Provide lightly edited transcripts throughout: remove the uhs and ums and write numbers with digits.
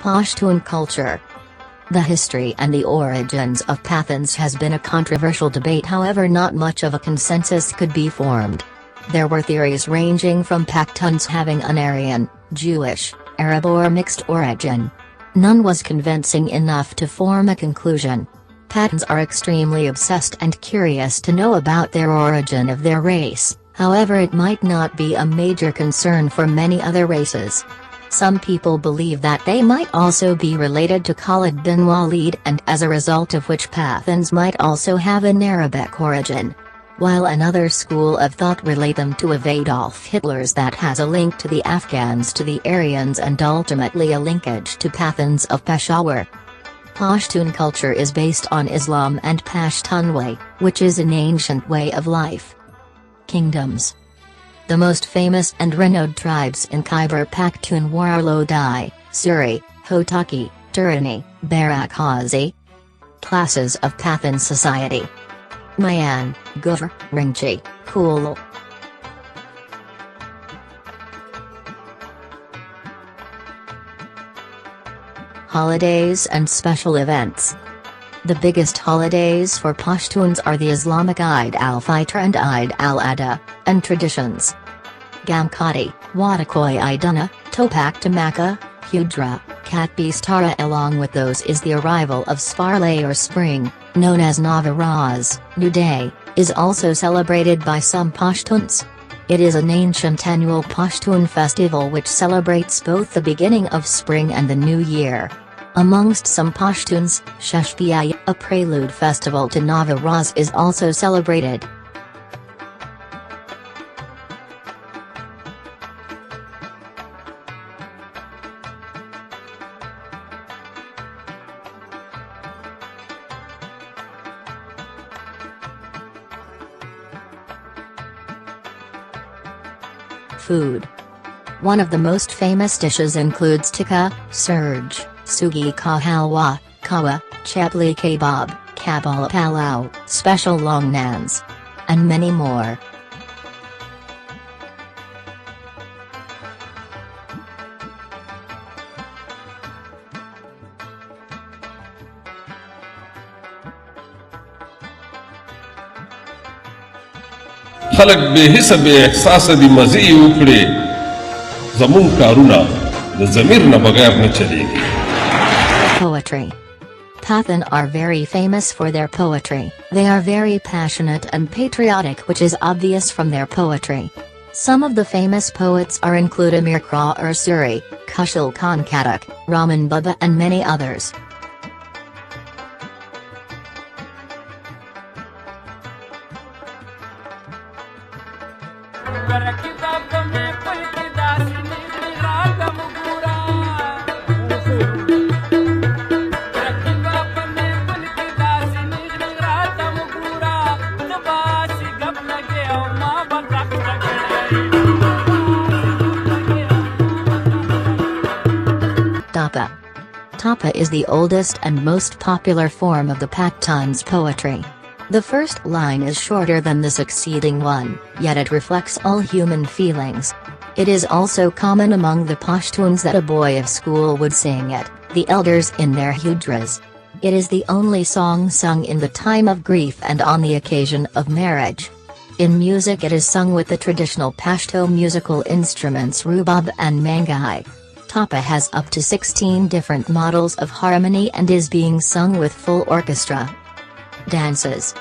Pashtun culture. The history and the origins of Pathans has been a controversial debate, however not much of a consensus could be formed. There were theories ranging from Pashtuns having an Aryan, Jewish, Arab or mixed origin. None was convincing enough to form a conclusion. Pathans are extremely obsessed and curious to know about their origin of their race, however it might not be a major concern for many other races. Some people believe that they might also be related to Khalid bin Walid, and as a result of which Pathans might also have an Arabic origin. While another school of thought relate them to Adolf Hitler's that has a link to the Afghans, to the Aryans, and ultimately a linkage to Pathans of Peshawar. Pashtun culture is based on Islam and Pashtunway, which is an ancient way of life. Kingdoms. The most famous and renowned tribes in Khyber Pakhtunkhwa are Lodai, Suri, Hotaki, Turani, Barakhazi. Classes of Pathan society. Mayan, Gufar, Ringchi, Kulu. Holidays and special events. The biggest holidays for Pashtuns are the Islamic Eid al-Fitr and Eid al-Adha, and traditions. Gamkati, Watakoy Iduna, Topak Tamaka, Hudra, Katbistara. Along with those is the arrival of Sparlay or spring, known as Navaraz, New Day, is also celebrated by some Pashtuns. It is an ancient annual Pashtun festival which celebrates both the beginning of spring and the new year. Amongst some Pashtuns, Sheshpiya, a prelude festival to Navaraz, is also celebrated. Food. One of the most famous dishes includes tikka, surge, sugi ka halwa, kawa, chapli kebab, kabala palau, special long nans, and many more. خلق بحسب احساس دی مزی وکړي زمون کارونه د ضمیر نه بغیر نه چلیږي. Poetry. Pathan are very famous for their poetry. They are very passionate and patriotic, which is obvious from their poetry. Some of the famous poets are include Amir Kra Suri, Kushal Khan Khattak, Raman Baba, and many others. Tapa. Tapa is the oldest and most popular form of the Pakhtun's poetry. The first line is shorter than the succeeding one, yet it reflects all human feelings. It is also common among the Pashtuns that a boy of school would sing it, the elders in their hudras. It is the only song sung in the time of grief and on the occasion of marriage. In music it is sung with the traditional Pashto musical instruments rubab and mangai. Tapa has up to 16 different models of harmony and is being sung with full orchestra. Dances.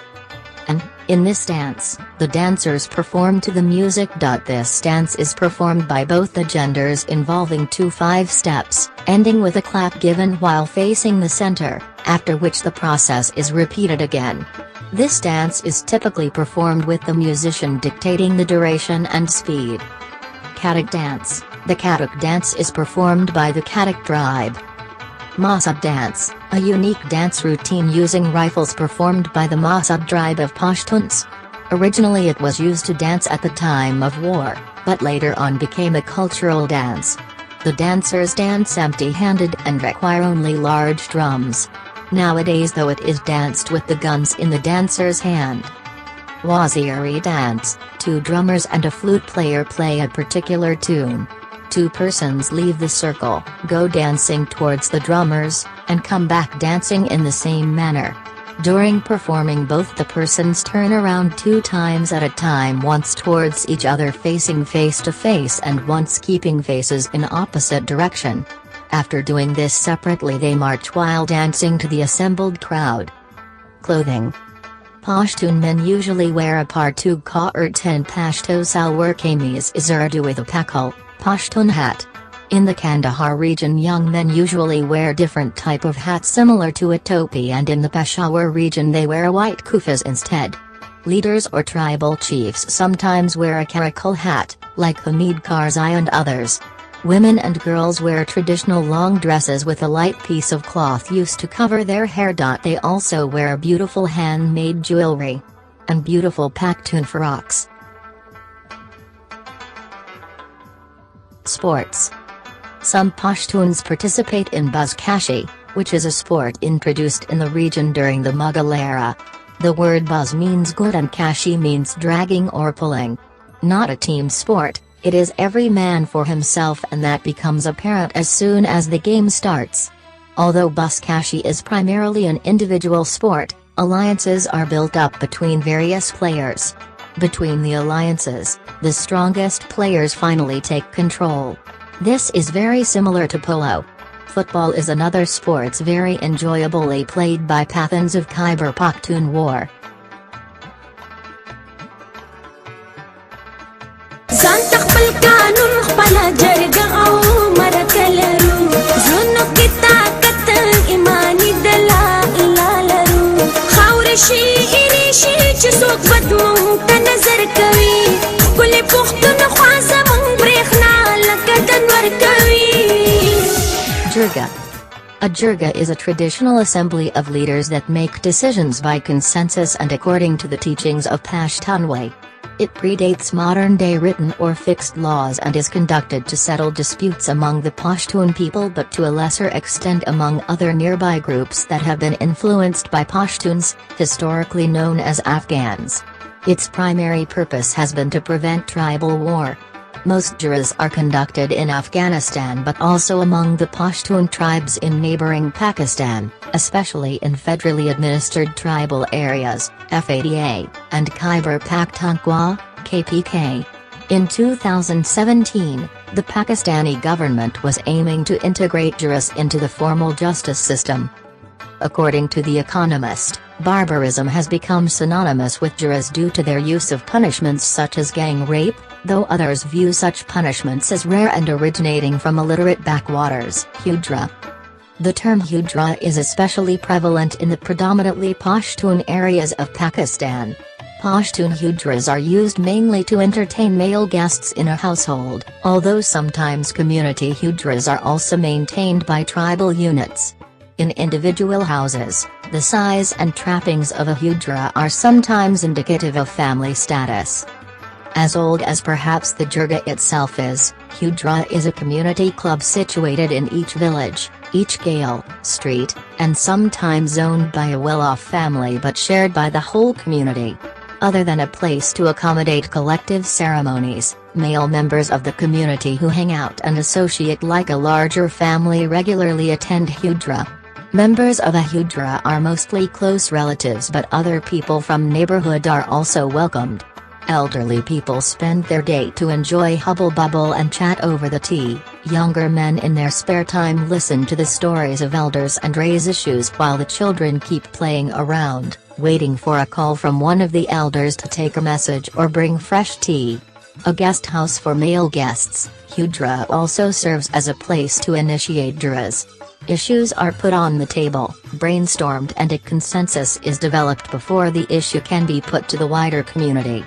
And, in this dance, the dancers perform to the music. This dance is performed by both the genders involving 5 steps, ending with a clap given while facing the center, after which the process is repeated again. This dance is typically performed with the musician dictating the duration and speed. Khattak dance. The Khattak dance is performed by the Khattak tribe. Masab dance, a unique dance routine using rifles performed by the Masab tribe of Pashtuns. Originally it was used to dance at the time of war, but later on became a cultural dance. The dancers dance empty-handed and require only large drums. Nowadays though it is danced with the guns in the dancer's hand. Waziri dance, 2 drummers and a flute player play a particular tune. Two persons leave the circle, go dancing towards the drummers, and come back dancing in the same manner. During performing, both the persons turn around 2 times at a time, once towards each other facing face to face and once keeping faces in opposite direction. After doing this separately, they march while dancing to the assembled crowd. Clothing. Pashtun men usually wear a partu ka or ten pashto salwar kameez is urdu with a pakal, Pashtun hat. In the Kandahar region, young men usually wear different type of hats similar to a topi, and in the Peshawar region they wear a white kufas instead. Leaders or tribal chiefs sometimes wear a karakul hat, like Hamid Karzai and others. Women and girls wear traditional long dresses with a light piece of cloth used to cover their hair. They also wear beautiful handmade jewelry and beautiful Pashtun frocks. Sports. Some Pashtuns participate in buzkashi, which is a sport introduced in the region during the Mughal era. The word buzz means good and kashi means dragging or pulling. Not a team sport, it is every man for himself, and that becomes apparent as soon as the game starts. Although buzkashi is primarily an individual sport, alliances are built up between various players. Between the alliances, the strongest players finally take control. This is very similar to polo. Football is another sports very enjoyably played by Pathans of Khyber Pakhtunkhwa. Jirga. A jirga is a traditional assembly of leaders that make decisions by consensus and according to the teachings of Pashtunway. It predates modern-day written or fixed laws and is conducted to settle disputes among the Pashtun people, but to a lesser extent among other nearby groups that have been influenced by Pashtuns, historically known as Afghans. Its primary purpose has been to prevent tribal war. Most jirgas are conducted in Afghanistan, but also among the Pashtun tribes in neighboring Pakistan, especially in federally administered tribal areas, FADA, and Khyber Pakhtunkhwa, KPK. In 2017, the Pakistani government was aiming to integrate jirgas into the formal justice system. According to The Economist, barbarism has become synonymous with jirgas due to their use of punishments such as gang rape, though others view such punishments as rare and originating from illiterate backwaters. Hujra. The term hujra is especially prevalent in the predominantly Pashtun areas of Pakistan. Pashtun hujras are used mainly to entertain male guests in a household, although sometimes community hujras are also maintained by tribal units. In individual houses, the size and trappings of a hujra are sometimes indicative of family status. As old as perhaps the jirga itself is, hujra is a community club situated in each village, each gale, street, and sometimes owned by a well-off family but shared by the whole community. Other than a place to accommodate collective ceremonies, male members of the community who hang out and associate like a larger family regularly attend hujra. Members of a hujra are mostly close relatives, but other people from neighborhood are also welcomed. Elderly people spend their day to enjoy hubble-bubble and chat over the tea. Younger men in their spare time listen to the stories of elders and raise issues, while the children keep playing around, waiting for a call from one of the elders to take a message or bring fresh tea. A guest house for male guests, hujra also serves as a place to initiate jirgas. Issues are put on the table, brainstormed, and a consensus is developed before the issue can be put to the wider community.